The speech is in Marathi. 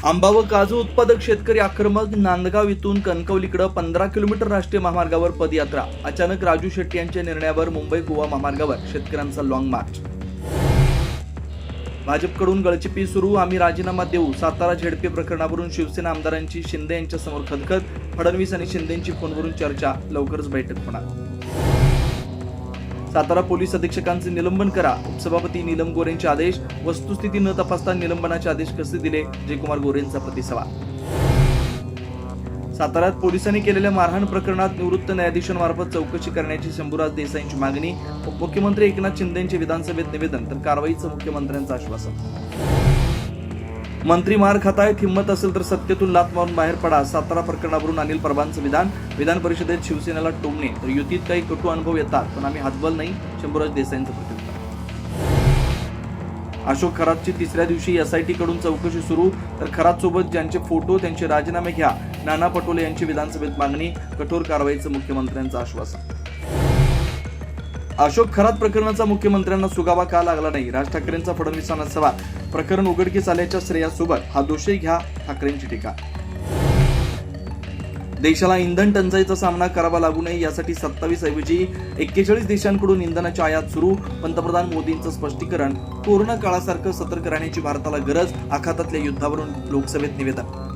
आंबा व काजू उत्पादक शेतकरी आक्रमक. नांदगाव इथून कणकवलीकडे 15 किलोमीटर राष्ट्रीय महामार्गावर पदयात्रा. अचानक राजू शेट्टी यांच्या निर्णयावर मुंबई गोवा महामार्गावर शेतकऱ्यांचा लॉंग मार्च. भाजपकडून गळचिपी सुरू. आम्ही राजीनामा देऊ. सातारा झेडपी प्रकरणावरून शिवसेना आमदारांची शिंदे यांच्या समोर खदखद. फडणवीस आणि शिंदेंची फोनवरून चर्चा. लवकरच बैठक होणार. सातारा पोलीस अधीक्षकांचे निलंबन करा. उपसभापती नीलम गोरेंचे आदेश. वस्तुस्थिती न तपासता निलंबनाचे आदेश कसे दिले? जयकुमार गोरेंचा प्रतिसवाल. साताऱ्यात पोलिसांनी केलेल्या मारहाण प्रकरणात निवृत्त न्यायाधीशांमार्फत चौकशी करण्याची शंभूराज देसाईंची मागणी. उपमुख्यमंत्री एकनाथ शिंदेंचे विधानसभेत निवेदन तर कारवाईचं मुख्यमंत्र्यांचं आश्वासन. मंत्री मार खातायत. हिंमत असेल तर सत्तेतून लाथ मारून बाहेर पडा. सातारा प्रकरणावरून अनिल परबांचं विधान. विधान परिषदेत शिवसेनेला टोमणे तर युतीत काही कटू अनुभव येतात पण आम्ही हातबल नाही. शंभूराज देसाईंचं प्रत्युत्तर. अशोक खरातची तिसऱ्या दिवशी एसआयटी कडून चौकशी सुरू. तर खरात सोबत ज्यांचे फोटो त्यांचे राजीनामे घ्या. नाना पटोले यांची विधानसभेत मागणी. कठोर कारवाईचं मुख्यमंत्र्यांचं आश्वासन. अशोक खरात प्रकरणाचा मुख्यमंत्र्यांना सुगावा का लागला नाही? राज ठाकरेंचा फडणवीसांना सवाल. प्रकरण उघडकीस आल्याच्या श्रेयासोबत हा दोषही घ्या. ठाकरेंची टीका. देशाला इंधन टंचाईचा सामना करावा लागू नये यासाठी 27 ऐवजी 41 देशांकडून इंधनाची आयात सुरू. पंतप्रधान मोदींचं स्पष्टीकरण. कोरोना काळासारखं सतर्क राहण्याची भारताला गरज. आखातातल्या युद्धावरून लोकसभेत निवेदन.